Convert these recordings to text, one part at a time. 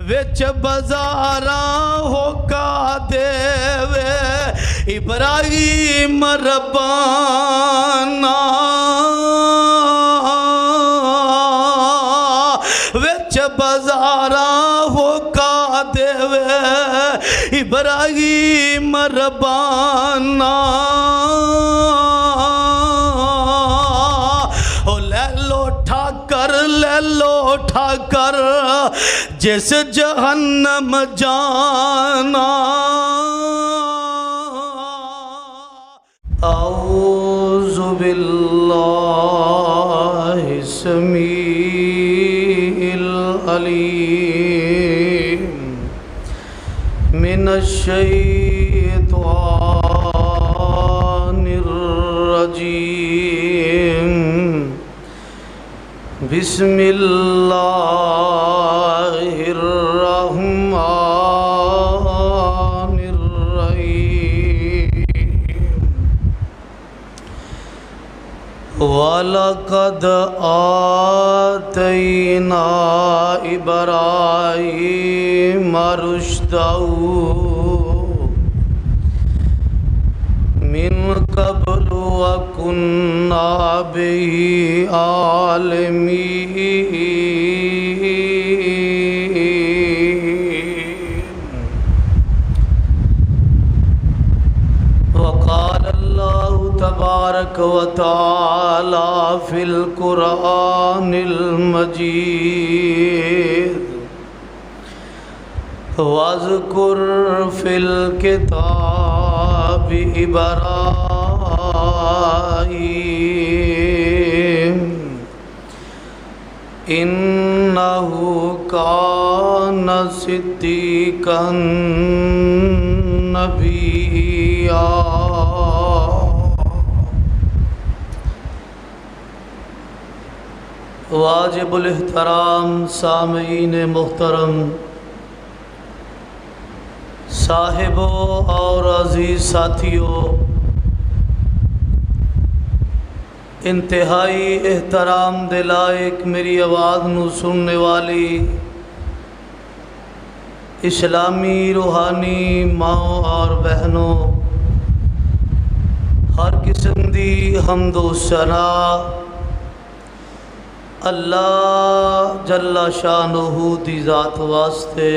विच बाजारा होका देवे इब्राहिम रब्बाना, विच बाजारा होका देवे इब्राहिम रब्बाना। ले लो ठाकर जिस जहन्नम जाना। औज़ु बिल्लाहि समीइल अलीम मिनश शैतानिर रजीम। बिस्मिल्लाहिर्रहमानिर्रहीम। वलक़द आतैना इब्राहीम रुश्दहू मिन क़ब्लु व कुन्ना बिही आलिमीन। वक़ाल अल्लाहु तबारक व तआला फ़िल क़ुरआनिल मजीद वज़्कुर फ़िल किताब इब्राहीम इन्नहु कान सिद्दीक़न नबिय्या। वाजिबुल एहतराम सामीईन मोहतरम, साहिबो और अजीज़ साथियों, इंतहाई एहतराम दे लायक मेरी आवाज़ नू सुनने वाली इस्लामी रूहानी माओ और बहनों, हर किस्म दी हम्दो सना अल्लाह जल्ला शानुहु दी ज़ात वास्ते,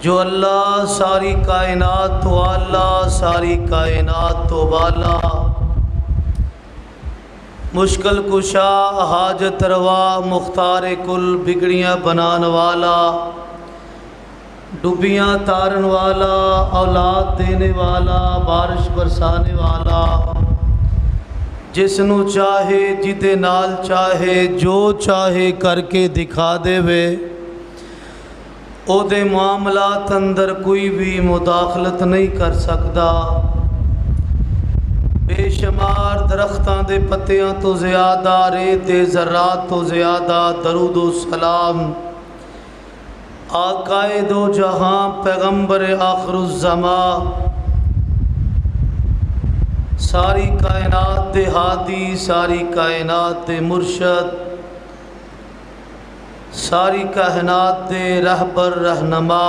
जो अल्लाह सारी कायनात तो आला, सारी कायनात तो वाला, मुश्किल कुशा, हाजत रवा, मुख्तार कुल, बिगड़ियाँ बनाने वाला, डुबियाँ तारन वाला, औलाद देने वाला, बारिश बरसाने वाला, जिसनू चाहे जिदे नाल चाहे जो चाहे करके दिखा देवे, ओदे मामलात अंदर कोई भी मुदाखलत नहीं कर सकता। बेशुमार दरख्तां दे पत्तियां तो ज़्यादा, रेत दे ज़र्रात तो ज़्यादा दरूद व सलाम आकाए दो जहां पैगंबर आखिरुज़्ज़मा, सारी कायनात दे हादी, सारी कायनात दे मुर्शद, सारी कायनात दे रहबर रहनमा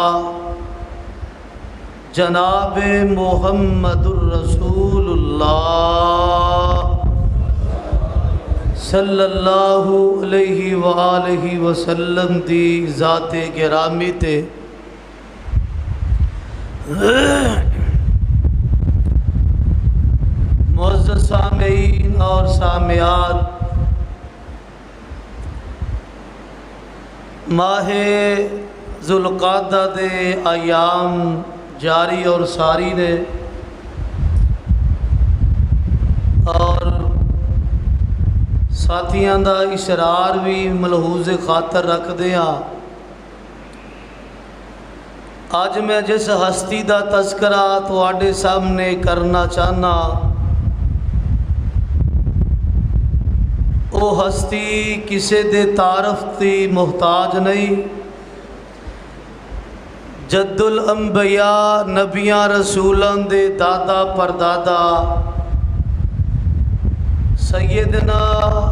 जनाब मुहम्मदुर रसूलुल्लाह सल्लल्लाहु अलैहि वालैहि वसल्लम दी ज़ाते गिरामी ते मुअज़्ज़ज़ सामीईन और सामियात, माहे ज़ुल्क़ादा दे अयाम जारी और सारी ने और साथियों का इशरार भी मलहूज़ खातर रखते हाँ। अज मैं जिस हस्ती का तस्करा तुहाडे सामने करना चाहना, वो हस्ती किसी दे तारफ की मुहताज नहीं। जद्दुल अंबिया नबियां रसूलां दे दादा परदादा सैयदना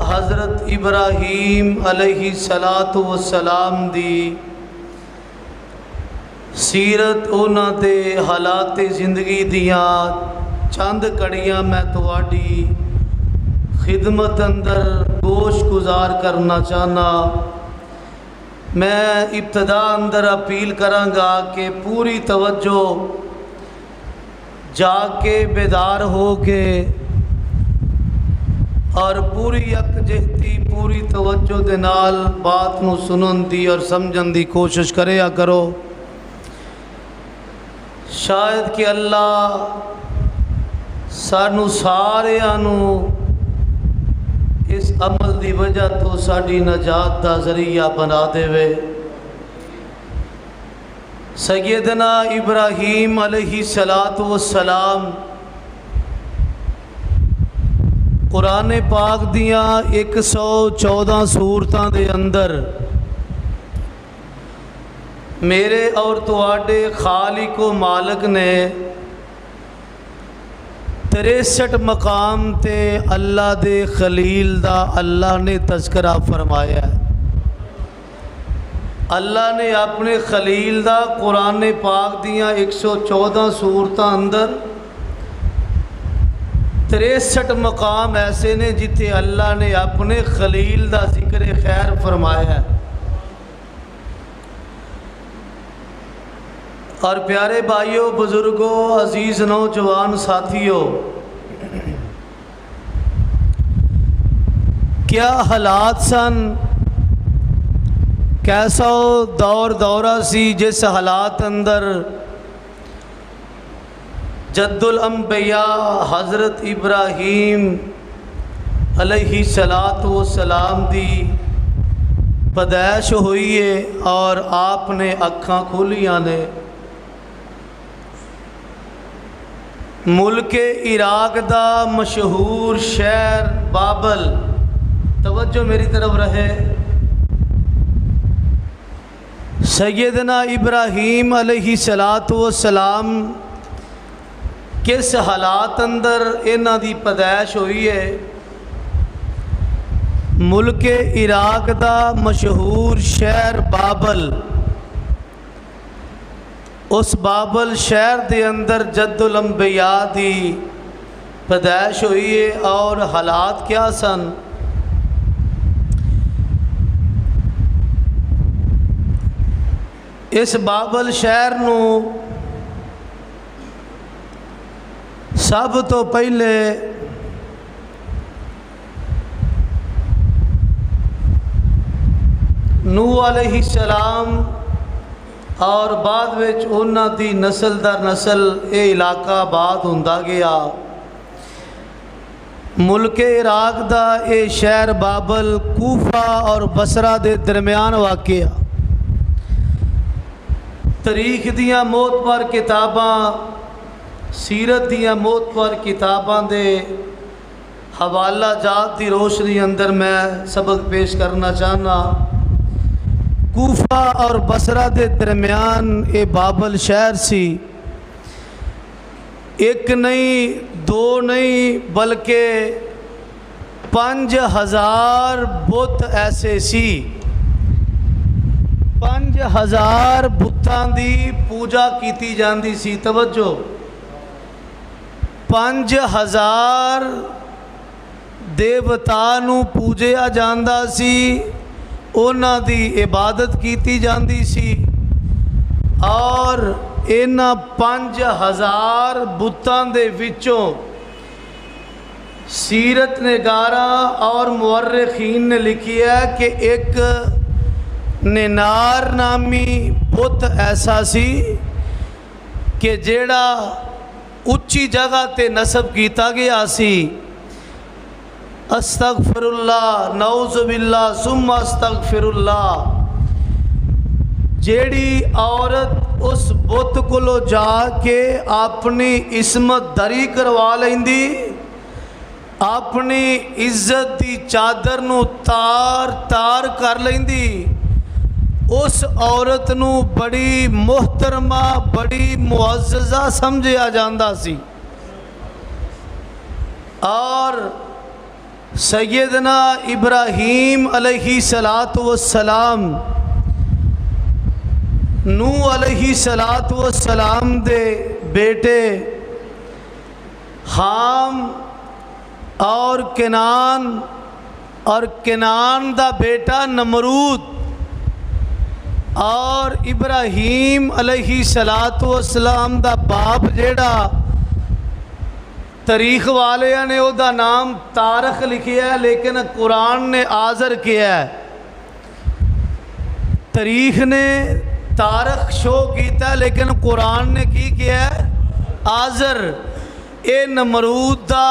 हज़रत इब्राहीम अलैहिस्सलातु वस्सलाम दी सीरत उन्हां दे हालात ज़िंदगी दियां चंद कड़ियां मैं तुहाडी खिदमत अंदर गोश गुजार करना चाहना। मैं इब्तदा अंदर अपील करांगा कि पूरी तवज्जो जाके बेदार हो के और पूरी यकजहती पूरी तवज्जो दे नाल बात नूं सुनन दी और समझन दी कोशिश करिया करो। शायद कि अल्लाह सानू सारियां नूं इस अमल की वजह तो साड़ी नजात का जरिया बना देवे। सैयदना इब्राहीम अलैहिस्सलातु वस्सलाम कुरान पाक दियां 114 सूरतां दे अंदर मेरे और तुहाडे खालिक व मालिक ने 63 मकाम ते अल्लाह दे खलील दा अल्लाह ने तज़किरा फरमाया है। अल्लाह ने अपने खलील दा कुरान पाक दियां 114 सूरतां अंदर 63 मकाम ऐसे ने जिथे अल्लाह ने अपने खलील दा जिक्र खैर फरमाया है। और प्यारे भाइयों बुजुर्गों अजीज़ नौजवान साथियों, क्या हालात सन, कैसा दौर दौरा सी जिस हालात अंदर जद्दुल अंबिया हज़रत इब्राहीम अलैहिस्सलातु वस्सलाम दी पैदाइश हुई है और आपने अखां खोलियां ने। मुल्क इराक दा मशहूर शहर बाबल, तवज्जो मेरी तरफ रहे, सैयदना इब्राहीम अलैहिस्सलातु वस्सलाम किस हालात अंदर इन्हां दी पैदाइश हुई है। मुल्क इराक दा मशहूर शहर बाबल, उस बाबल शहर के अंदर जद्दुल अंबिया दी पैदाइश हुई है। और हालात क्या सन, इस बाबल शहर नू सब तो पहले नूह अलैहिस्सलाम और बाद विच उन्हां दी नस्ल दर नस्ल ये इलाका आबाद हुंदा गया। मुल्क इराक दा ये शहर बाबल कूफा और बसरा दे दरम्यान वाक़िया। तारीख दियां मोतबर किताबां, सीरत दियां मोतबर किताबां दे हवाला जात की रोशनी अंदर मैं सबक पेश करना चाहना। कूफा और बसरा के दरम्यान ये बाबल शहर सी। एक नहीं दो नहीं बल्कि 5000 बुत ऐसे सी। 5000 बुतां दी पूजा की जाती सी। तवज्जो, 5000 देवता नूं पूजिया जांदा सी, उन्हां दी इबादत की जाती सी। और इन्हां 5000 बुतां दे विचों सीरत निगारा और मुअर्रिखीन ने लिखी है कि एक निनार नामी बुत ऐसा सी कि जेड़ा उच्ची जगह ते नसब किया गया सी। अस्तगफिरुल्लाह नऊज़ुबिल्लाह सुम्मा अस्तगफिरुल्लाह। जेड़ी औरत उस बुत कोलो जाके अपनी इस्मत दरी करवा लेंदी, अपनी इज्जत की चादर नू तार तार कर लेंदी, उस औरत नू बड़ी मोहतरमा बड़ी मुअज़्ज़ज़ा समझिया जांदा सी। और सैयदना इब्राहीम अलैहिस्सलातु वस्सलाम नूह अलैहिस्सलातु वस्सलाम दे बेटे हाम और केनान दा बेटा नमरूद और इब्राहीम अलैहिस्सलातु वस्सलाम दा बाप जेड़ा तारीख वाले ने उहदा नाम तारख लिखिया है, लेकिन कुरान ने आज़र किया है। तारीख ने तारख शो किया, लेकिन कुरान ने की किया है आज़र। ये नमरूद दा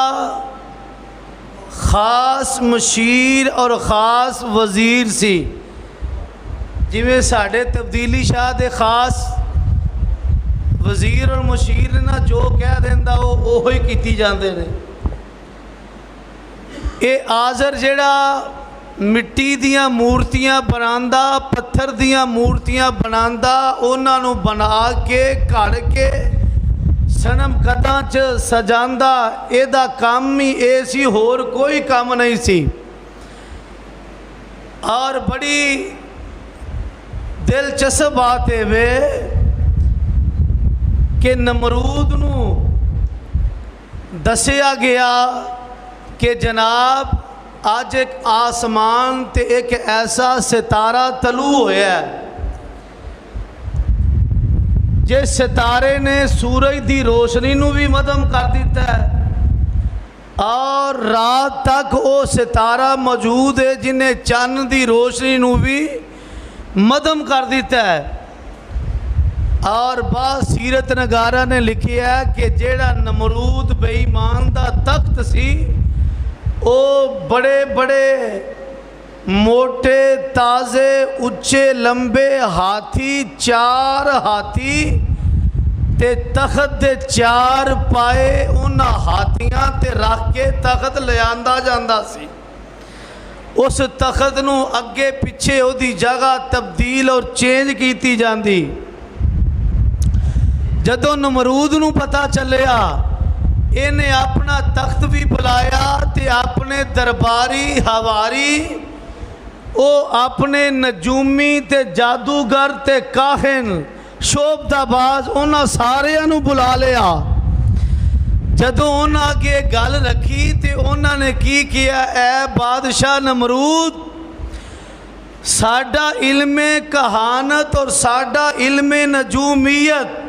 खास मशीर और ख़ास वज़ीर सी, जिमें साढ़े तब्दीली शाह दे खास वज़ीर और मशीर ने ना जो कह देंदा वो ही कीती जाते हैं। ये आज़र जेड़ा मिट्टी दियां मूर्तियां बनांदा, पत्थर दियां मूर्तियां बनांदा, उन्हां नूं बना के घड़ के सनम कदां च सजांदा, इहदा काम ही ये सी, होर कोई काम नहीं सी। और बड़ी दिलचस्प बात है वे कि नमरूद नूं दसिया गया कि जनाब अज एक आसमान ते एक ऐसा सितारा तलू होया जिस सितारे ने सूरज की रोशनी नूं भी मदम कर दिता है, और रात तक वो सितारा मौजूद है जिन्हें चन्न की रोशनी नूं भी मदम कर दिता है। और बाद सीरत नगारा ने लिखिया है कि जेड़ा नमरूद बेईमान दा तख्त सी, वो बड़े बड़े मोटे ताज़े उच्चे लंबे हाथी, 4 हाथी ते तख्त दे 4 पाए उन्हां हाथियां ते रख के तख्त ले आंदा जांदा सी। उस तख्त नूं अगे पिछे उहदी जगह तब्दील और चेंज कीती जांदी। जदों नमरूद नूं पता चलिया, इन्हें अपना तख्त भी बुलाया ते अपने दरबारी हवारी, वो अपने नजूमी ते जादूगर ते काहिन शोभताबाज उन्हां सारियां नूं बुला लिया। जदों उन्हां अगे गल रखी ते उन्होंने की किया, ऐ बादशाह नमरूद, साडा इल्मे कहानत और साडा इल्मे नजूमियत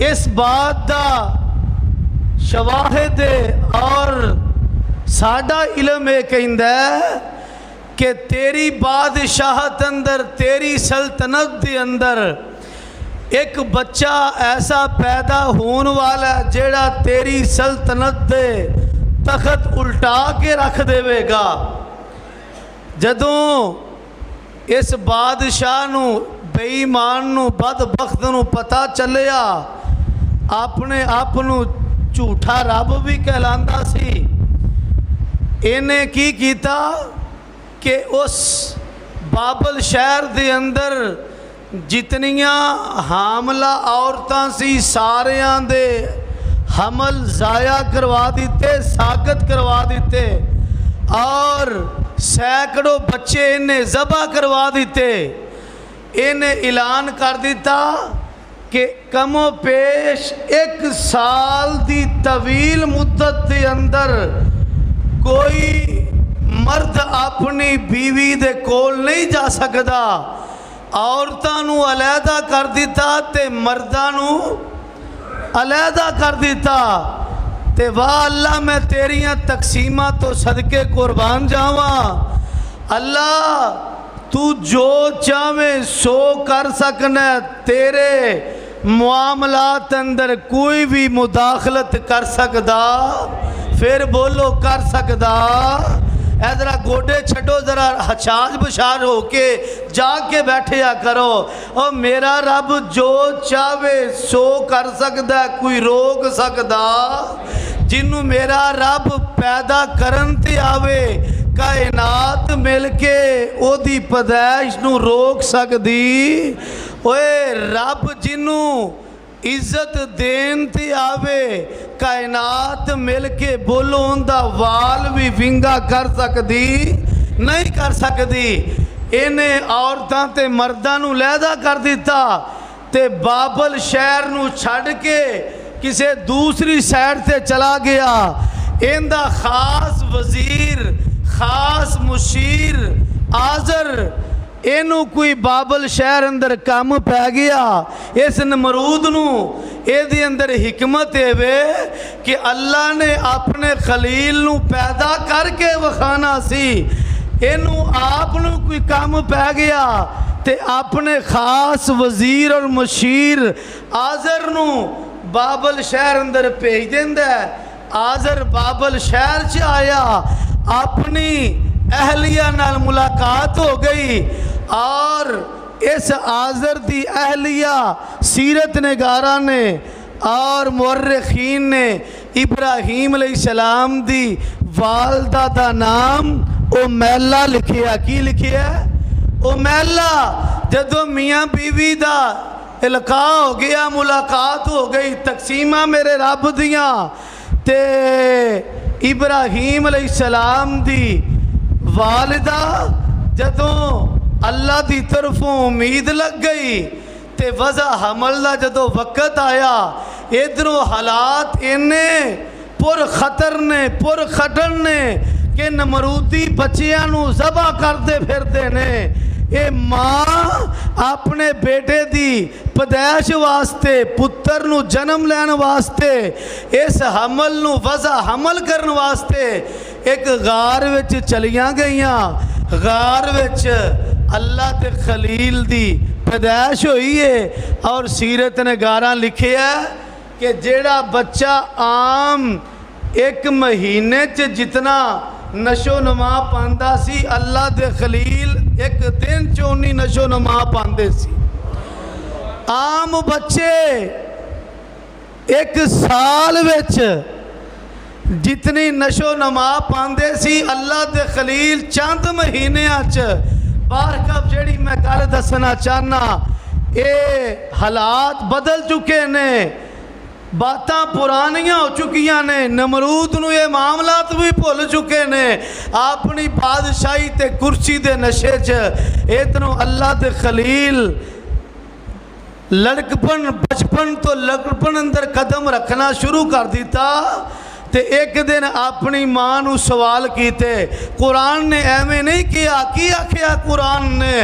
इस बात का शवाहिद है, और साडा इल्म यह कहता है कि तेरी बादशाहत अंदर, तेरी सल्तनत के अंदर एक बच्चा ऐसा पैदा होने वाला जेड़ा तेरी सल्तनत दे तख्त उल्टा के रख देवेगा। जदों इस बादशाह नूं बेईमान नूं बदबख्त नूं पता चलिया, अपने आप नूं झूठा रब भी कहलांदा सी, इन्हें की कीता कि उस बाबल शहर दे अंदर जितनियां हामला औरतां सी सारियां दे हमल ज़ाया करवा दिते, साकत करवा दिते, और सैकड़ों बच्चे इन्हें ज़बा करवा दिते। इन्हें ऐलान कर दिता कि कमो पेश 1 साल की तवील मुद्दत के अंदर कोई मर्द अपनी बीवी दे कोल नहीं जा सकता। औरतां नूं अलहदा कर दिता ते मर्दां नूं अलहदा कर दिता। ते वाह अल्लाह, मैं तेरियां तकसीमां तो सदके कुर्बान जावा। अल्लाह तू जो चाहे सो कर सकना, तेरे मामलात अंदर कोई भी मुदाखलत कर सकदा। फिर बोलो कर सकदा। ए जरा गोडे छड्डो, जरा हछाज बछाज होके जाके बैठिया करो। और मेरा रब जो चाहे सो कर सकदा, कोई रोक सकदा? जिन्नू मेरा रब पैदा करन ते आवे, कायनात मिल के ओदी पैदाइश नू रोक सकदी? ओए रब जिन्नू इज्जत देन ते आवे, कायनात मिल के बोलो उनका वाल भी विंगा कर सकती नहीं कर सकती। इन्हें औरतां ते मर्दां नूं लैदा कर दिता ते बाबल शहर नूं छड़ के किसी दूसरी साइड ते चला गया। इनका खास वजीर, खास मुशीर आजर, इनू कोई बाबल शहर अंदर काम पै गया। इस नमरूद नूं इहदे अंदर हिकमत है कि अल्लाह ने अपने खलील नूं पैदा करके वखाना सी। इनू आप नूं कोई काम पै गया ते अपने खास वजीर और मुशीर आजर नूं बाबल शहर अंदर भेज देंदा। आजर बाबल शहर च आया, अपनी अहलिया नाल मुलाकात हो गई और इस आजर दी अहलिया सीरत नगारा ने और मुअर्रिखीन ने इब्राहीम अलैहिस्सलाम दी वालदा दा नाम उमैला लिखिया। की लिखिया? उमैला। जदों मियाँ बीवी दा इलका हो गया, मुलाकात हो गई, तकसीमा मेरे रब दियाँ ते इब्राहीम अलैहिस्सलाम दी वालिदा जदों अल्लाह की तरफों उम्मीद लग गई ते वज़ा हमल का जदों वक़्त आया, इधरों हालात इन्ने पुर खतर ने, पुर खटन ने कि नमरूदी बच्चियां नूं ज़बा करते फिरते ने। ये माँ अपने बेटे दी पैदाइश वास्ते, पुत्र नूं जन्म लैन वास्ते, इस हमल नूं वज़ा हमल करन वास्ते एक गार विच चलियां गईयां। गार विच अल्लाह ते खलील दी पैदाइश हुई है और सीरत ने गारा लिखिया कि जेड़ा बच्चा आम एक महीने च जितना नशो नमा पांदा सी, अल्लाह दे खलील एक दिन च उन्नी नशो नमा पांदे सी। आम बच्चे एक साल विच जितनी नशो नमा पांदे सी, अल्लाह दे खलील चंद महीनियां च बारकब जेड़ी मैं गल दसना चाहना, ये हालात बदल चुके ने, बातां पुरानियां हो चुकियां ने। नमरूद नूं ये मामलात भी भुल चुके ने अपनी बादशाही ते कुर्सी दे नशे च। इधरों अल्लाह दे खलील लड़कपन, बचपन तो लड़कपन अंदर कदम रखना शुरू कर दिता ते एक दिन अपनी मां नूं सवाल कीते। कुरान ने एवें नहीं किया, की आखिया कुरान ने?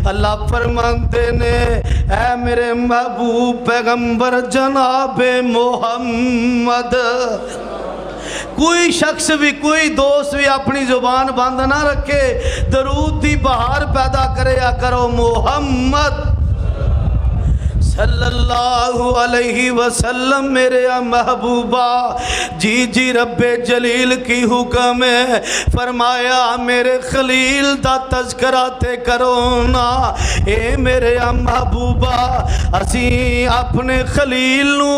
अल्लाह फरमाते ने, ऐ मेरे महबूब पैगंबर जनाबे मोहम्मद, कोई शख्स भी, कोई दोस्त भी अपनी जुबान बंद ना रखे, दरूद दी बहार पैदा करे करो। मोहम्मद सल्लल्लाहु अलैहि वसल्लम मेरे महबूबा, जी जी रब्बे जलील की हुक्म है, फरमाया मेरे खलील दा तज़किरा ते करो ना। ए मेरे महबूबा, असी अपने खलील नू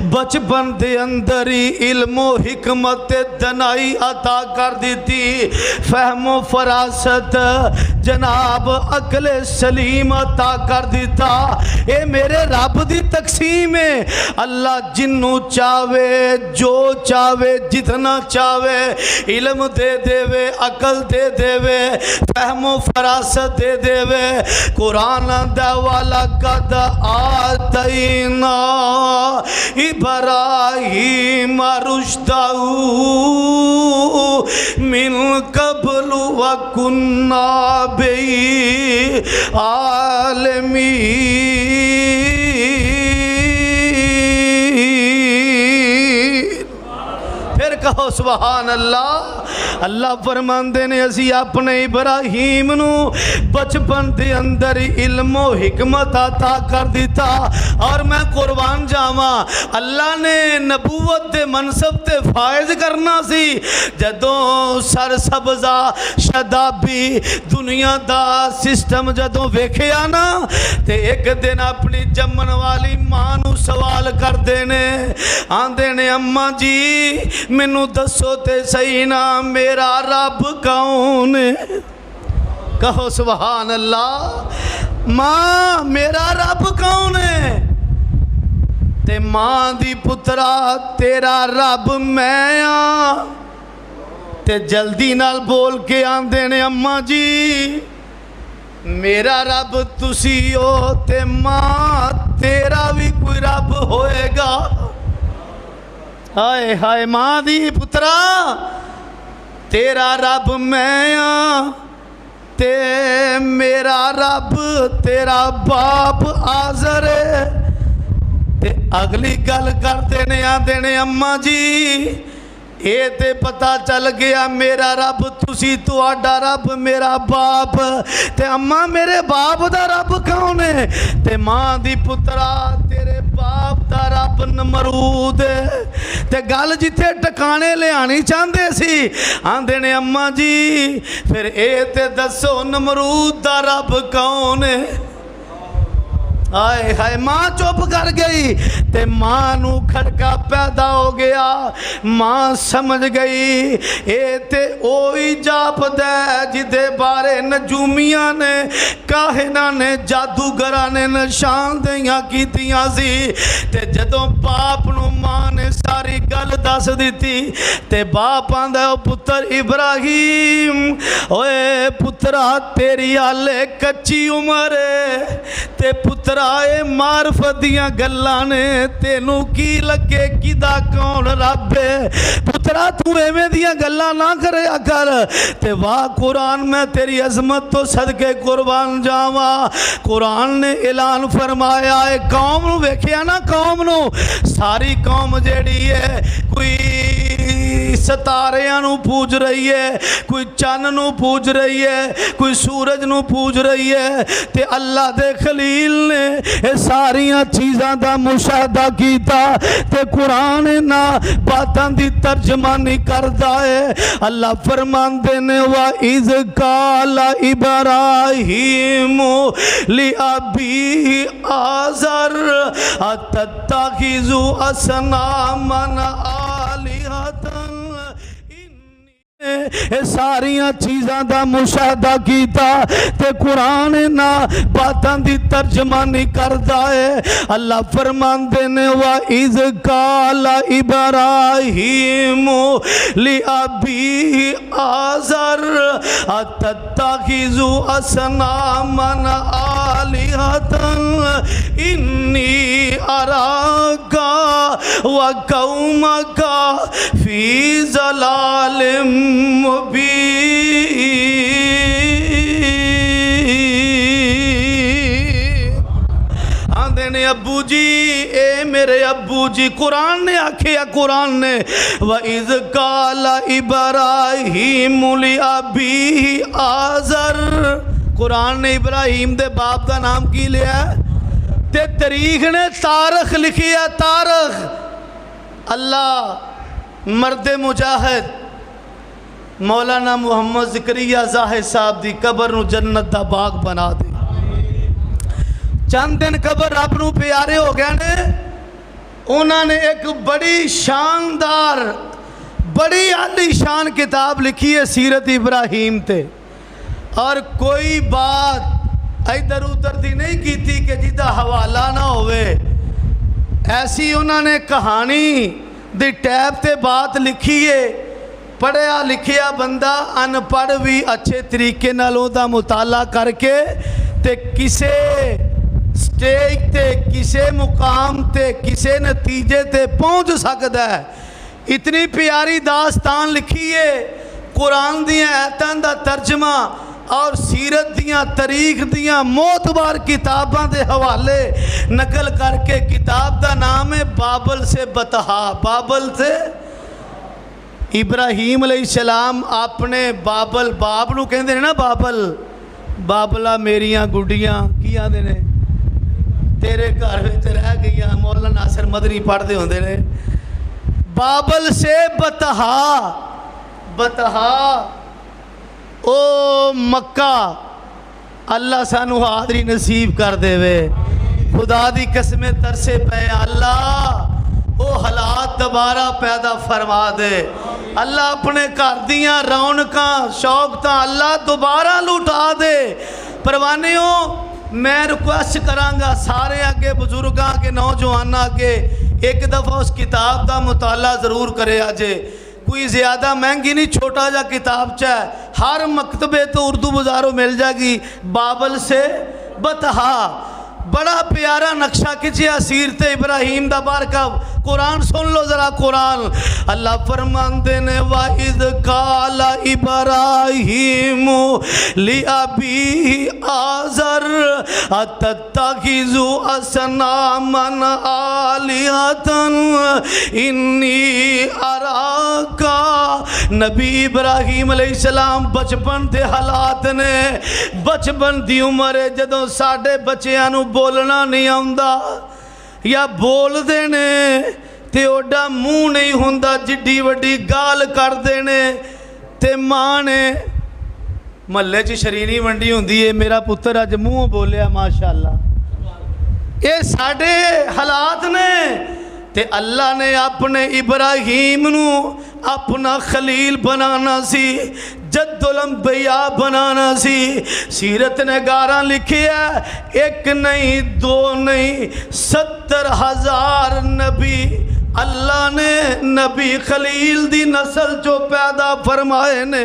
बचपन दे अंदर ही इल्मो हिकमत दनाई अता कर दी, फहमो फरासत जनाब अकले सलीम अता कर दिता। ए मेरे रब दी तकसीम है, अल्लाह जिन्नू चावे, जो चावे, जितना चावे इल्म दे देवे, अकल दे देवे, फहमो फरासत दे देवे। कुरान दा वाला कद आतैना इब्राहीम रुश्दहू मिन कब्लु व कुन्ना बिही आलमीन। फिर कहो सुभान अल्लाह। अल्लाह फरमांदे ने, असी अपने इब्राहीम नू बचपन के अंदर इल्मो हिकमत अता कर दिता। और मैं कुर्बान जावा, अल्लाह ने नबूवत के मनसब ते फायज करना सी। जदों सर सबजा शदाबी दुनिया का सिस्टम जदों वेखिया ना, तो एक दिन अपनी जम्मन वाली मां नू सवाल करते ने, आंदे ने अम्मा जी मैनू दसो ते सही ना, मेरा रब कौन है? कहो सुभान अल्लाह। माँ मेरा रब कौन है? ते मां दी पुत्रा तेरा रब मैं आ। ते जल्दी नाल बोल के आंदे ने अम्मा जी मेरा रब तुसी हो ते मां तेरा भी कोई रब होएगा। हाय हाय मां दी पुत्रा तेरा रब मैं आ ते मेरा रब तेरा बाप आज़र है। ते अगली गल करते ने आंदे ने अम्मा जी ये ते पता चल गया मेरा रब तुसी तुहाडा रब मेरा बाप ते अम्मा मेरे बाप दा रब कौन है? ते मां दी पुत्रा तेरे बाप दा रब नमरूद ते गल जिथे टकाने ले आनी चाहते सी आंदे ने अम्मा जी फिर ए ते दसो नमरूद दा रब कौन है? हाय हाय मां चुप कर गई ते मां नू खड़का पैदा हो गया। मां समझ गई ए ते ओही जापदा जिदे बारे नजूमियां ने काहिना ने जादूगरा ने निशानदेहियां कीतियां सी। ते जदों बाप नू मां ने सारी गल दस दी ते बाप आंदा पुत्र इब्राहिम ओए पुत्रा तेरी हाले कच्ची उम्र है ते पुत्र आए मार्फत दियां गल्लां ने तेनू की लगे किदा कौन रब है? पुत्रा तू एवें दियां गल्लां ना करया कर ते वाह कुरान मैं तेरी अजमत तो सदके कुर्बान जावा। कुरान ने ऐलान फरमाया है कौम नू वेखिया ना कौम नू सारी कौम जेड़ी है कोई सितारियां नू पूज रही है कोई चन्न नू पूज रही है कोई सूरज नू पूज रही है ते अल्लाह दे खलील ने ये सारिया चीज़ों का मुशाहदा किया ते कुरान ना बातों की तर्जमानी करता है। अल्लाह फरमाते ने वा इज़ काला इब्राहीम लि अबी आज़र अतत्तखिज़ु असनामन आलिहतन। सारिया चीज़ों का मुशाहदा किया ते कुरान ना बातों की तर्जमानी करता है। अल्लाह फरमाते ने वा इज़ काला इब्राहीम लि अबी आज़र अतत्तखिज़ु असनामन आलिहतन इन्नी अराका व कौमका फी ज़लालिम आंदे ने अब्बू जी ए मेरे अब्बू जी कुरान ने आखिया कुरान ने व इज़ काला इब्राहीम लि अबी आज़र। कुरान ने इब्राहीम दे बाप का नाम की लिया ते तारीख ने तारख लिखी है तारख। अल्लाह मर्द मुजाहिद मौलाना मुहम्मद ज़करिया ज़ाहिद साहब की कबर नू जन्नत दा बाग बना दे। चंद दिन कबर रब नू प्यारे हो गए ने उन्होंने एक बड़ी शानदार बड़ी आलीशान किताब लिखी है सीरत इब्राहीम ते और कोई बात इधर उधर दी नहीं की थी कि जिदा हवाला ना होवे। ऐसी उन्होंने कहानी दी टैब ते बात लिखी है। पढ़िया लिखिया बंदा अनपढ़ भी अच्छे तरीके नाल उहदा मुताला करके ते किसे स्टेज ते किसे मुकाम ते किसे नतीजे ते पहुँच सकता है। इतनी प्यारी दास्तान लिखी है कुरान दियां आयतां दा तर्जमा और सीरत दियां तारीख दियां मोतबार किताबां दे हवाले नकल करके किताब का नाम है बाबल से बतहा। बाबल से इब्राहीम अलैहिस्सलाम अपने बाबल बाप नू कहंदे ने ना बाबल बाबला मेरियां गुड्डियां की आंदे ने तेरे घर विच रह गईयां। मौलाना नासिर मदनी पढ़दे होंदे ने बाबल से बतहा। बतहा ओ मक्का अल्लाह सानू हाज़री नसीब कर देवे। खुदा दी कसमें तरसे पे अल्लाह वो हालात दोबारा पैदा फरमा दे। अल्लाह अपने घर दियां रौनकां शौकतां अल्लाह दोबारा लुटा दे। परवानियों मैं रिक्वेस्ट करांगा सारे अगे बजुर्गों के नौजवानों अगे एक दफ़ा उस किताब का मुताला ज़रूर करे अजे। कोई ज़्यादा महंगी नहीं, छोटा जा किताब है, हर मकतबे तो उर्दू बाज़ारों मिल जाएगी। बाबल से बतहा, बड़ा प्यारा नक्शा खिंचिया सीरत इब्राहीम दा बारकब। कुरान सुन लो जरा कुरान। अल्लाह फरमाते ने वाइद काला इब्राहीम लि अबी आज़र अतत्तखिज़ु असनामन आलिहतन इन्नी अराका। नबी इब्राहीम अलैहिस्सलाम बचपन के हालात ने, बचपन की उम्र है जदों साडे बच्चियां नूं बोलना नहीं आउंदा या बोलते ने ते ओडा मूँह नहीं हुंदा, जिड्डी वड्डी गाल करते ने ते माँ ने महल्ले च शरीरी वंडी हुंदी है, मेरा पुत्र अज मूँह बोलिया माशाअल्लाह। ये साडे हालात ने ते अल्लाह ने अपने इब्राहीम नू अपना खलील बनाना सी, जद्दुल अंबिया बनाना सी। सीरत ने गारा लिखी है, एक नहीं दो नहीं 70,000 नबी अल्लाह ने नबी खलील दी नस्ल जो पैदा फरमाए ने।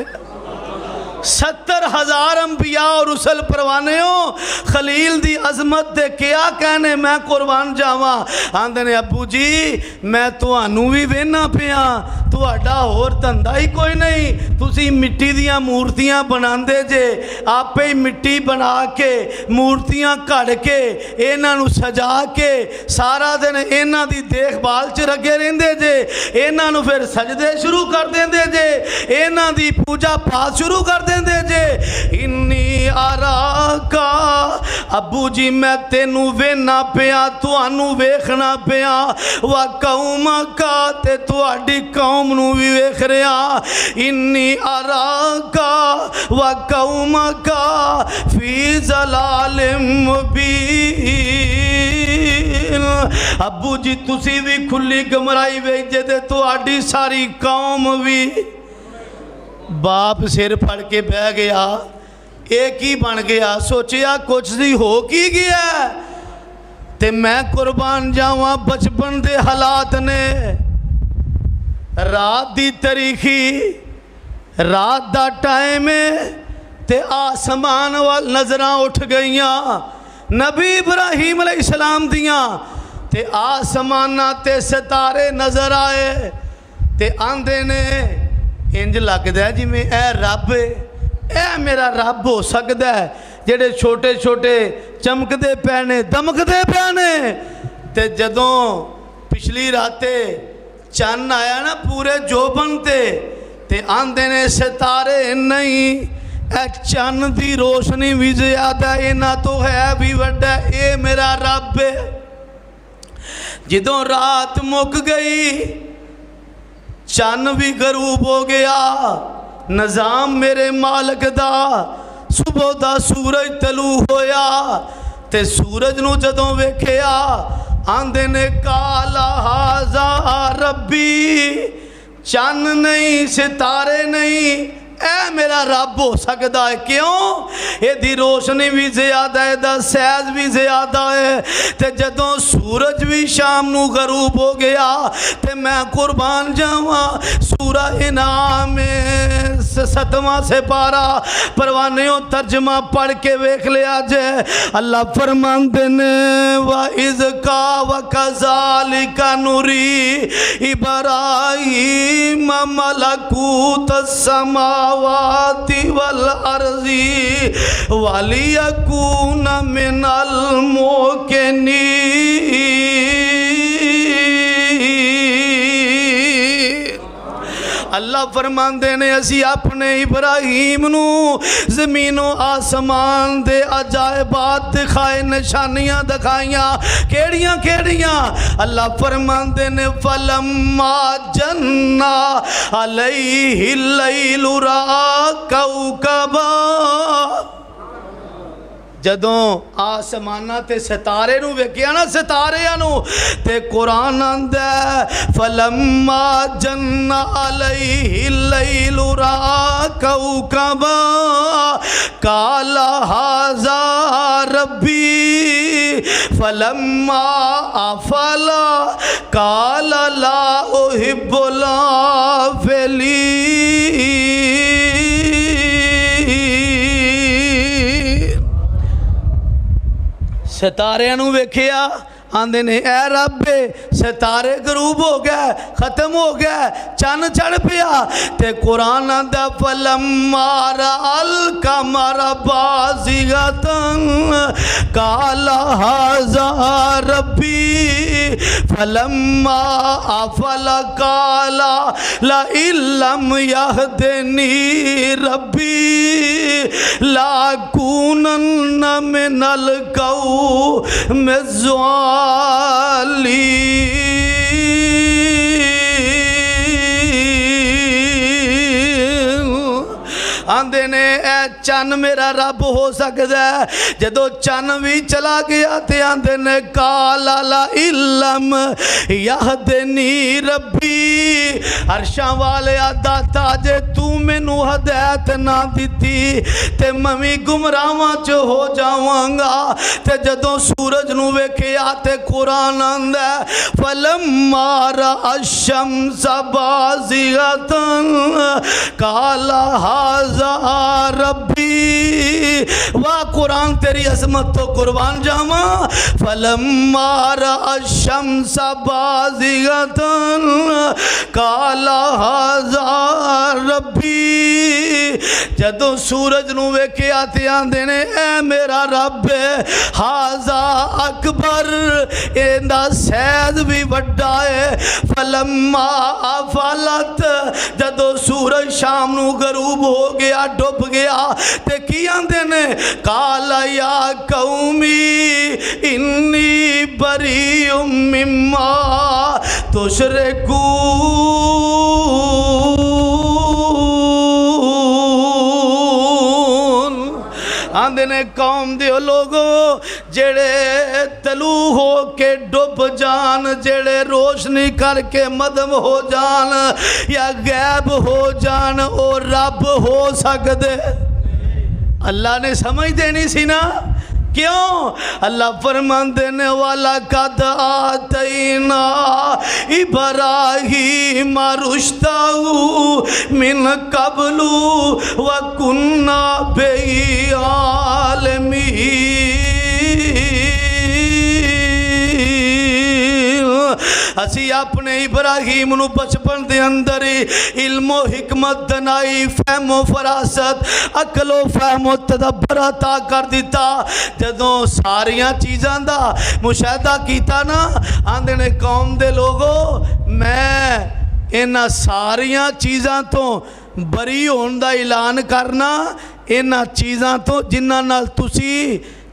70,000 अंबिया और रुसल परवाने हो। खलील दी अजमत दे क्या कहने, मैं कुर्बान जावा। आंदे ने अबू जी मैं तुहानू भी वेना पिया, तुहाडा होर धंधा ही कोई नहीं, तुसी मिट्टी दियां मूर्तियां बनांदे जे, आपे ही मिट्टी बना के मूर्तियां घड़ के इन्हां नू सजा के सारा दिन इन्हां दी देखभाल च लगे रहिंदे जे, इन्हां नू फिर सजदे शुरू कर देंदे जे, इन्हां दी पूजा पाठ शुरू कर देंदे जे। इन्नी आराका अबू जी मैं तेनू वेना पिया, तुहानू वेखना पिया, वा कौमा का ते तुहाडी कौम नू भी वेख रहा। इन्नी आराका वा कौमा का फी ज़लालिम मुबीन। अबू जी तुसी भी खुली गमराई वेचे ते तुहाडी सारी कौम भी। बाप सिर फड़ के बह गया, एक ही बन गया, सोचिया कुछ सी हो की गया ते मैं कुर्बान जावा। बचपन के हालात ने, रात दी तरीखी, रात दा टाइम है ते आसमान वाल नजरां उठ गईयां नबी इब्राहीम अलैहिस्सलाम दियां, ते आसमाना ते सितारे नजर आए ते आंदे ने इंज लगदा है जिवें ए रब ए मेरा रब हो सकदा है, जेड़े छोटे छोटे चमकदे पे ने दमकदे पे ने। ते जदों पिछली राते चन्न आया ना पूरे जोबन ते आंदे ने सितारे नहीं, ए चन्न दी रोशनी भी ज्यादा, इन्हां तो है भी वड्डा, ए मेरा रब है। जदों रात मुक गई चन्न भी गरूब हो गया, निज़ाम मेरे मालिक दा। सुबह दा सूरज तलू होया ते सूरज नू जदों वेखिया आंदे ने काला हाज़ा रब्बी। चन्न नहीं सितारे नहीं, ए मेरा रब हो सकता है, क्यों एदी रोशनी भी ज्यादा है, एदा सैज भी ज्यादा है। ते जदों सूरज भी शाम नू गरूब हो गया ते मैं कुर्बान जावा। सूरा इनाम 7वां सिपारा परवानियों तर्जमा पढ़ के वेख लिया जे। अल्लाह फरमांदे ने वा इज़का व कज़ालिका नूरी इब्राहीम मलकूत समा वाती वल अर्ज़ी वलियकून मिनल मोकिनीन। अल्लाह फरमांदे ने असी अपने इब्राहीम नू ज़मीनों आसमान दे अजायबात दिखाए, निशानियां दिखाइयां। केड़ियां केड़ियां? अल्लाह फरमांदे ने फलम्मा जन्ना अलैहि लैलु रा कौकबा। जदों आसमाना ते सितारे नूं वेखिया ना सितारियां नूं ते कुरान आंदा फलम्मा जन्ना अलैहि लैलु रा कौकबा काला हाज़ा रब्बी फलम्मा अफला काला ला उहिब्बुल आफिलीन। सितारियां नूं वेखिया आंदे ने ए रब सितारे गरूब हो गए खत्म हो गए चन चढ़ पिया ते कुरान आंदा फलम्मा रअल कमर बाज़िगतन काला हाज़ा रब्बी फलम्मा अफल काला ला इल्लम यहदनी रब्बी लाकुनन्न मिनल कौमिज़ आंदे ने ए चन मेरा रब हो सकता है जदों चन भी चला गया ते आंदे ने काला ला इल्लम यहदनी रब्बी अरशां वाले दाता जे तू मैनू हदायत ना दिती ते मैं भी गुमराहां च हो जावांगा। ते जदों सूरज नू वेखिया ते कुरान आंदा फलम्मा रअश-शम्स बाज़िगतन काला हाज़ा रब्बी। वाह कुरान तेरी अज़मत तो कुर्बान जावा। फलम्मा रअश-शम्स बाज़िगतन काला हाज़ा रब्बी। जदों सूरज नू वेखिया ते आंदे ने ए मेरा रब हाज़ा अकबर इंदा सैद भी वड्डा है। फलम्मा अफलत जदों सूरज शाम नू गरूब हो गया डुब गया ते की आंदे ने काला या कौमी इन्नी बरीउम मिम्मा तुशरिकून। आंदे ने कौम दे लोगो जेड़े तलू हो के डुब जान जेड़े रोशनी करके मदम हो जान या गैब हो जान ओ रब हो सकदे। अल्लाह ने समझ देनी सी ना क्यों अल्लाह फरमांदे ने वाला कद आतैना इब्राहीम रुश्दहू मिन कबलू व कुन्ना बिही आलिमीन। असी अपने इब्राहीम नू बचपन दे अंदर इल्मो हिकमत दनाई फहमो फरासत अकलो फहमो तदब्बर अता कर दिता। जदों सारिया चीज़ां दा मुशाहदा कीता ना आंदे ने कौम दे लोगो मैं इन्हां सारिया चीज़ां तो बरी होने दा ऐलान करना इन्हां चीज़ां तो जिन्हां नाल तुसी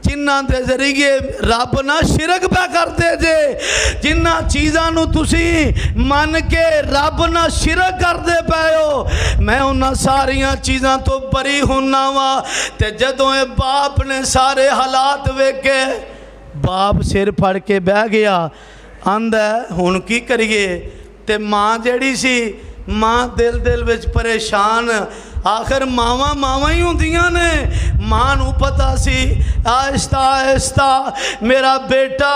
जिन्हां दे जरिए रब ना शिरक पा करते जे जिन्हां चीज़ां नू तुसी मन के रब ना शिरक करते पे हो मैं उन्हां सारिया चीज़ां तो बरी होना वा। ते जदों ए बाप ने सारे हालात वेखे बाप सिर फड़ के बह गया आंदा हुण की करिए। ते माँ जड़ी सी माँ दिल दिल विच परेशान आखिर मावां मावां ही होंदियां ने। माँ नू पता सी आहिस्ता आहिस्ता मेरा बेटा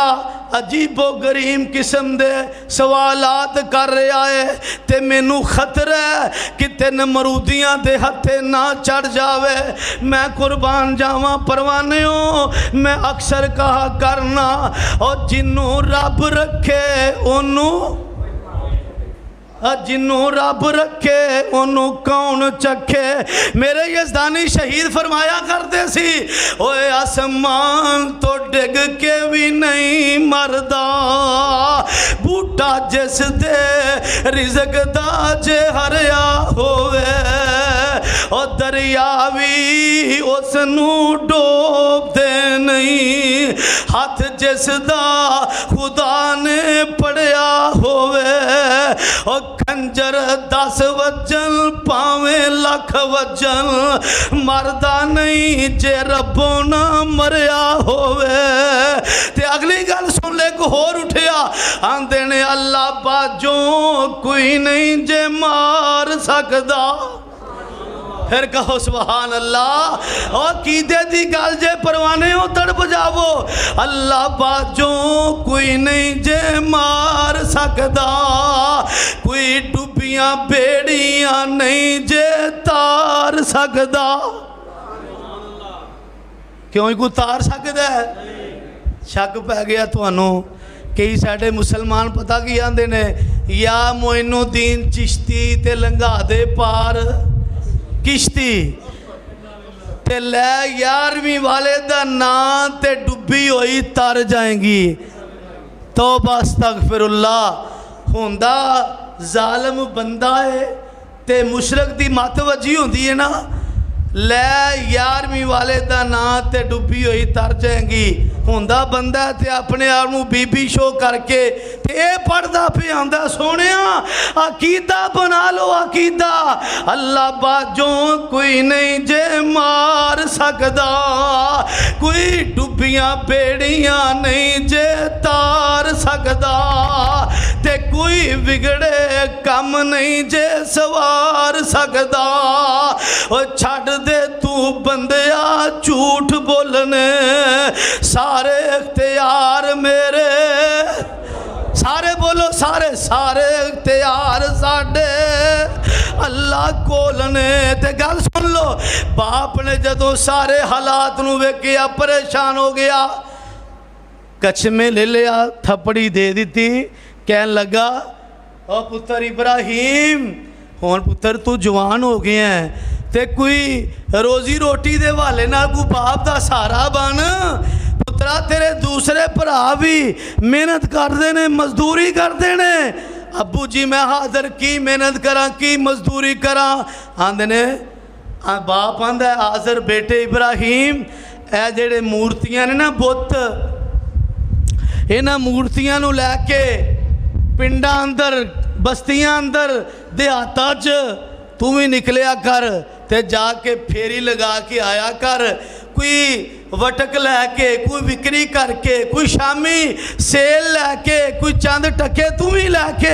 अजीबो गरीब किस्म दे सवालात कर रहा है ते मैनू खतरा है कि नमरूदियां दे हथे ना चढ़ जावे। मैं कुर्बान जावा परवाने हो मैं अक्सर कहा करना और जिन्नू रब रखे ओनू जिन्नू रब रखे ओनू कौन चखे। मेरे यज़दानी शहीद फरमाया करते सी ओए आसमान तो डिग के भी नहीं मरदा बूटा जिस दे रिज़क दा जे हरिया होवे और दरिया भी उसनू डोबदे नहीं हाथ जिस दा खुदा ने पढ़िया होवे और खंजर 10 वजन भावें लख वजन मरदा नहीं जे रब्बों ना मरिया होवे। ते अगली गल सुन ले, को होर उठिया आंदे ने अल्लाह बाजों कोई नहीं जे मार सकदा। फिर कहो सुभान अल्लाह। और कीदे दी गल जे परवाने हो तड़प जावो, अल्लाह बाजों कोई नहीं जे मार सकदा, कोई डुबियां बेड़ियां नहीं जे तार सकदा। क्यों कोई तार सकदा है? शक पै गया तुहानू। कई साडे मुसलमान पता की आंदे ने, या मोइनुद्दीन चिश्ती ते लंघा दे पार किश्ती, ते लै 11वीं वाले दा नां ते डुबी होई तर जाएगी। तो बस अस्तगफिरुल्लाह। हुंदा जालिम बंदा है ते मुशरक दी मत वजी होंदी है ना, लै 11वीं वाले दा नां ते डुबी होई तर जाएगी। हुंदा बंदा ते अपने आप नूं बीबी शो करके ते ये पढ़दा पे आंदा, सोनिया अकीदा बना लो अकीदा, अल्लाह बाजों कोई नहीं जे मार सकदा, कोई डुबियां बेड़ियां नहीं जे तार सकदा, ते कोई बिगड़े कम नहीं जे सवार सकदा। ओ छड़ दे तू बंदिया झूठ बोलने, सारे इख्तियार मेरे, सारे बोलो सारे, सारे इख्तियार साडे अल्लाह कोल ने। ते गल सुन लो, बाप ने जदों सारे हालात नूं वेखिया परेशान हो गया, कछमे ले लिया, थप्पड़ी दे दी, कहन लगा ओ पुत्र इब्राहिम हुण पुत्र तू जवान हो गया है, ते कोई रोजी रोटी दे हवाले नाल कोई बाप दा सहारा बन। पुत्रा तेरे दूसरे भरा भी मेहनत करते ने, मजदूरी करते ने। अबू जी मैं हाजर की मेहनत करा, की मजदूरी करा। आंदे ने बाप आंदा है हाजर बेटे इब्राहिम, ए जेड़े मूर्तियां ने ना बुत, इन्हां मूर्तियां नूं लैके पिंडां अंदर बस्तियां अंदर देहातां च तू भी निकलिया कर, ते जाके फेरी लगा के आया कर। कोई वटक लैके, कोई विक्री करके, कोई शामी सेल लैके, कोई चंद टके तू भी लैके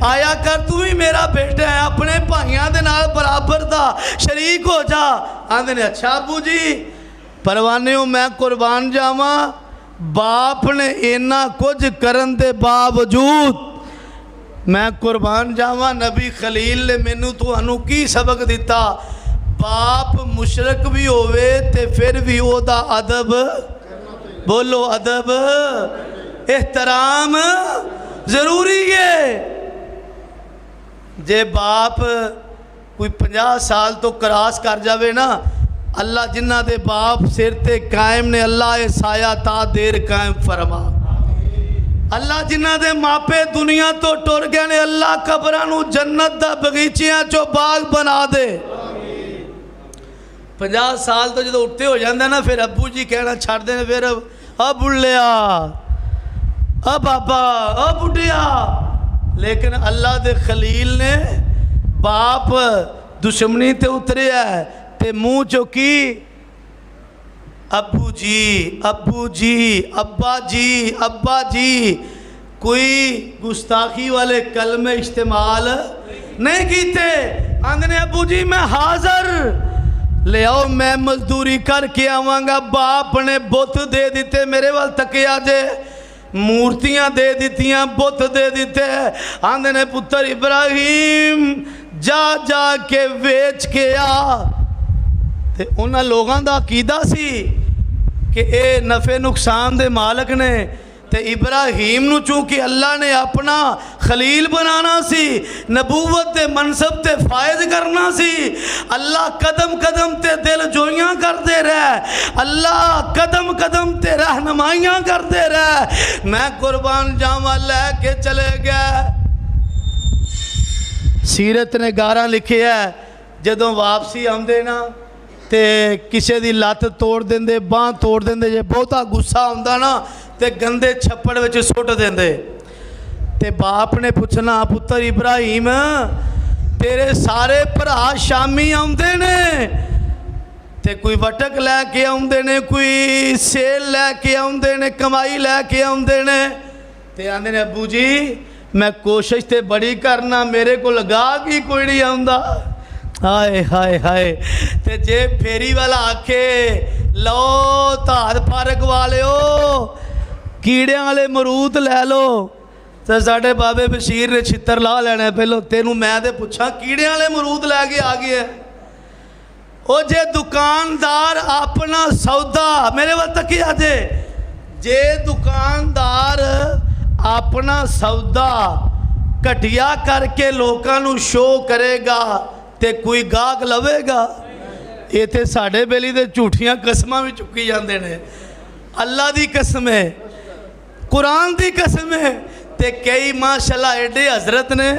आया कर। तू भी मेरा बेटा है, अपने भाइयों के नाल बराबर दा शरीक हो जा। आंदे ने अच्छा अबू जी परवाने हो, मैं कुर्बान जावा। बाप ने इन्ना कुछ करन दे बावजूद मैं कुर्बान जावा। नबी खलील ने मैनू तुहानू की सबक दिता, बाप मुशरक भी होवे ते फिर भी ओदा अदब, बोलो अदब एहतराम जरूरी है। जे बाप कोई 50 साल तो क्रॉस कर जावे ना, अल्लाह जिन्हां दे बाप सिर ते कायम ने, अल्लाह ए साया ता देर कायम फरमा। अल्लाह जिन्हां दे मापे दुनिया तो टुर गए ने, अल्लाह कबरां नूं जन्नत दा बगीचियां चो बाग बना दे। 50 साल तो जो उत्ते हो जाता ना, फिर अबू जी कहना छड़ देने, फिर आ बुढ़िया, आ बाबा, आ बुढ़िया। लेकिन अल्लाह दे खलील ने बाप दुश्मनी ते उतरे है, ते मुँह चौकी अबू जी, अबू जी, अब्बा जी, अब्बा जी। कोई गुस्ताखी वाले कलमे इस्तेमाल नहीं कीते। आंदने अबू जी मैं हाजिर, ले आओ मैं मजदूरी करके आवांगा। बाप ने बुत दे दिते, मेरे वाल तकिया जे, मूर्तियां दे दितियां, बुत दे दिते। आंदे ने पुत्र इब्राहिम जा जा के वेच के आ। ते उन्हां लोगों का अकीदा सी कि ये नफ़े नुकसान दे मालक ने, ते इब्राहिम नूं चूंकि अल्लाह ने अपना खलील बनाना सी, नबूवत दे मनसब ते फायद करना सी। अल्लाह कदम कदम ते दिल जोइयां करते रह, अल्लाह कदम कदम ते रहनुमाइयां करते रह। मैं कुर्बान जावा लैके चले गया। सीरत ने गारा लिखे है, जदों वापसी आउंदे ना ते किसी दी लत्त तोड़ देंदे, बांह तोड़ देंदे। जे बहुता गुस्सा आउंदा ना ते गंदे छप्पड़ विच सुट देंदे। ते बाप ने पूछना पुत्र इब्राहिम तेरे सारे भरा शामी आउंदे ने ते कोई वटक लैके आउंदे ने, कोई सेल लैके आउंदे ने, कमाई लैके आउंदे ने ते आंदे ने अब्बू जी मैं कोशिश तो बड़ी करना, मेरे को लगा कि कोई नहीं आउंदा। हाय हाय हाय। ते जे फेरी वाला आखे लो धार पार्क वाले कीड़ियां वाले मरूद लै लो, तो साढ़े बाबे बशीर ने छित्तर ला लेना पहलो। तेनू मैं तो पूछा कीड़ियां वाले मरूद लैके आ गए। ओ जे दुकानदार अपना सौदा मेरे वाल तकिया जे दुकानदार अपना सौदा घटिया करके लोगों को शो करेगा तो कोई गाहक लवेगा? ये तो साढ़े बेली दे झूठियां कसमां भी चुकी जाते हैं। अल्लाह की कसम है, कुरान की कसम है। ते कई माशाल्लाह एडे हजरत ने,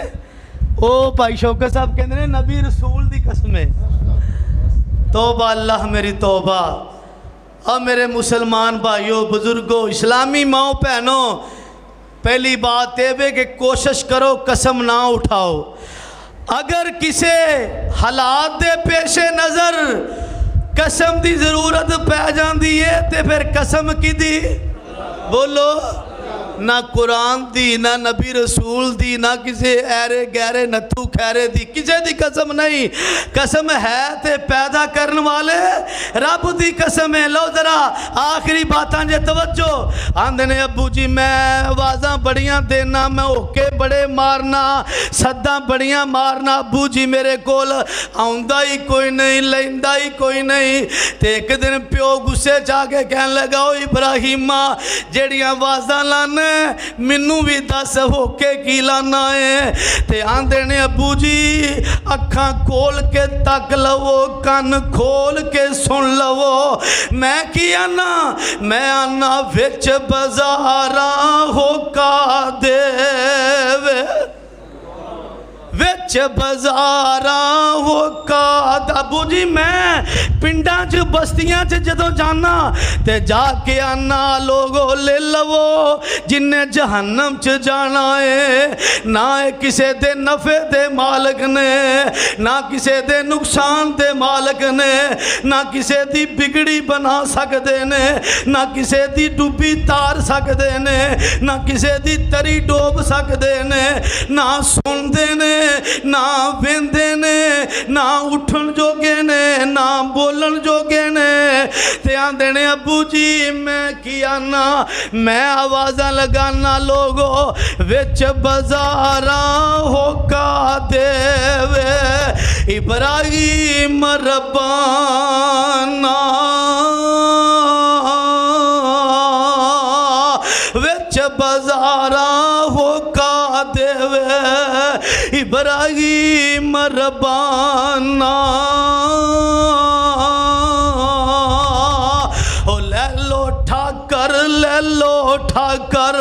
ओ भाई शौकत साहब कहते हैं नबी रसूल की कसम है। तौबा अल्लाह मेरी तौबा। अब मेरे मुसलमान भाइयों बुजुर्गों इस्लामी माओ भैनों, पहली बात यह है कि कोशिश करो कसम ना उठाओ। अगर किसी हालात दे पेशे नज़र कसम की जरूरत पै जाती है तो फिर कसम किदी? बोलो ना कुरान दी, ना नबी रसूल दी, ना किसी ऐरे गहरे नथू खैरे दी, किसी दी कसम नहीं। कसम है ते पैदा करने वाले रब दी कसम है। लो जरा आखिरी बातां जे तवज्जो। आंदे ने अब्बू जी मैं आवाज़ां बड़ियां देना, मैं होके बड़े मारना, सद्दां बड़ियां मारना, अब्बू जी मेरे कोल आउंदा ही कोई नहीं, लैंदा ही कोई नहीं। ते एक दिन प्यो गुस्से च आके कहन लगा ओ इब्राहिमा जेड़ियां आवाज़ां लाने मैनू भी दस होके की लाना है? ते आंदे ने अब्बू जी अखां खोल के तक लवो, कन खोल के सुन लवो। मैं की आना? मैं आना विच बाजारा होका देवे, विच बाजारा होका। अबू जी मैं पिंडा च बस्तियां च जदों जाना ते जाके आना लोगो ले लवो जिन्हें जहन्नम च जाना है। ना किसी दे नफे दे मालक ने, ना किसी दे नुकसान दे मालक ने, ना किसी दी बिगड़ी बना सकते ने, ना किसी दी डुबी तार सकते ने, ना किसी दी तरी डोब सकते ने, ना सुनते ने, ना वेंदे ने, ना उठन जोगे ने, ना बोलन जोगे ने। ते आंदे ने अब्बू जी मैं की आना? मैं आवाज़ां लगाना लोगो विच बाजारा होका देवे। इब्राहिम रब्बाना विच बाजारा होका देवे। इब्राहिम रब्बाना ओ ले लो ठाकर, ले लो ठाकर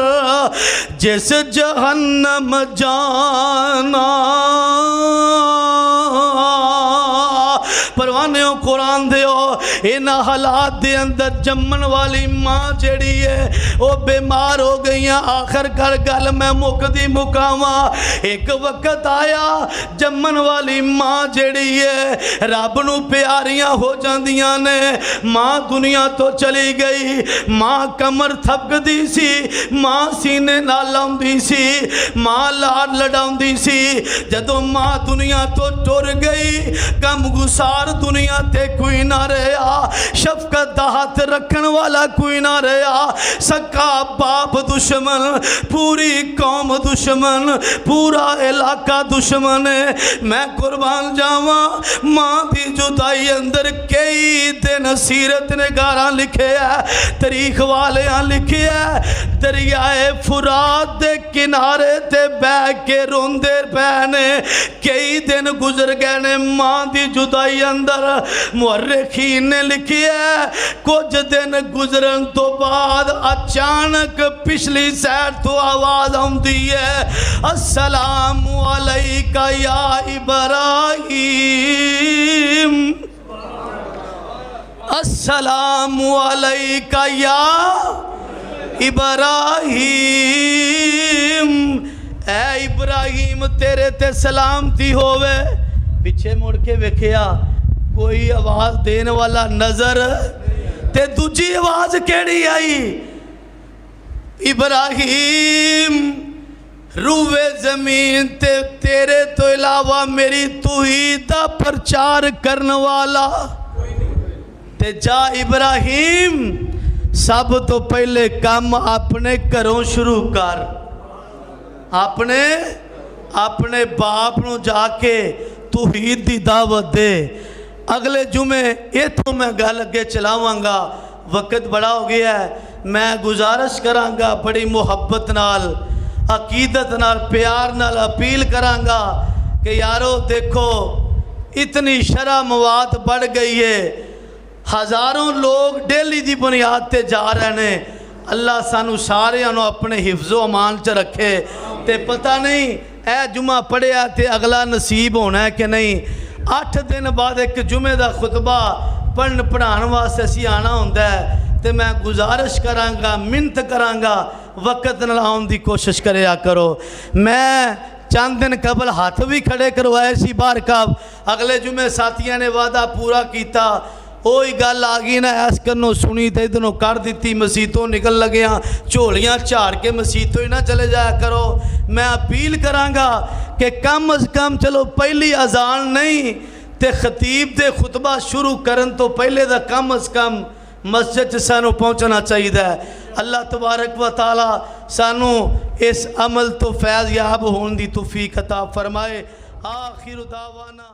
जिस जहन्नम जाना। परवाने कुरान दे इन हालात दे अंदर जम्मन वाली माँ जेड़ी है वो बीमार हो गई। आखिर कर गल मैं मुकदी मुकावा। एक वक्त आया जम्मन वाली माँ जेड़ी है रब नू प्यारियां हो जांदियां ने। माँ दुनिया तो चली गई, माँ कमर थपकदी सी, माँ सीने नाल आउंदी सी, माँ लाड लडाउंदी सी। जदों माँ दुनिया तो टुर गई गम गुसार दुनिया ते कोई ना रहा, शफकत दा हाथ रखन वाला कोई ना रहा। सक्का बाप दुश्मन, पूरी कौम दुश्मन, पूरा इलाका दुश्मन है। मैं कुर्बान जावा माँ की जुदाई अंदर कई दिन सीरत ने गारा लिखे है, तारीख वाले लिखे है। दरियाए फुरात दे किनारे ते बह के रोंदे पैने कई दिन गुजर गए ने माँ की जुदाई अंदर। मुअर्रिखीन ने लिखी है कुछ दिन गुजरन तो बाद अचानक पिछली साइड तो आवाज आती है अस्सलामु अलैका या इब्राहिम, अस्सलामु अलैका या इब्राहिम। ऐ इब्राहिम तेरे ते सलामती होवे। पिछे मुड़ के वेखिया कोई आवाज़ देने वाला नजर, ते दूजी आवाज़ केड़ी आई, इब्राहिम रूवे जमीन ते तेरे तो इलावा मेरी तौहीद दा प्रचार करने वाला, ते जा इब्राहिम सब तो पहले काम अपने घरों शुरू कर, अपने अपने बाप नूं जाके तौहीद दी दावत दे। अगले जुमे इथों मैं गल अगे चलावांगा, वक्त बड़ा हो गया है। मैं गुजारिश करांगा बड़ी मुहब्बत नाल, अकीदत नाल, प्यार नाल अपील करांगा कि यारो देखो इतनी शरह मवाद बढ़ गई है, हज़ारों लोग डेली की बुनियाद ते जा रहे हैं। अल्लाह सानू सारिਆਂ ਨੂੰ अपने हिफ्ज़ो अमान च रखे। ते पता नहीं ए जुमा पढ़िया तो अगला नसीब होना है कि नहीं। 8 दिन बाद एक जुमे का खुतबा पढ़न पढ़ाने वास्ते असी आना होंदा है। तो मैं गुजारिश करांगा, मिन्नत करांगा, वक्त न लाने की कोशिश करया करो। मैं चंद दिन कबल हाथ भी खड़े करवाए सी बाहर का, अगले जुमे साथियों ने वादा पूरा किया। वही गल आ गई ना, इस कन्नों सुनी तो इधरों कर दी, मसीतों निकल लगे, झोलियाँ झाड़ के मसीतों ही ना चले जाया करो। मैं अपील करांगा कि कम अज़ कम चलो पहली अजान नहीं तो खतीब दे खुतबा शुरू करन तो पहले दा कम अज़ कम मस्जिद च सानू पहुँचना चाहिए। अल्लाह तबारक व तआला सानू इस अमल तो फैज़ याब होने की तौफीक अता फरमाए। आखिर दावाना।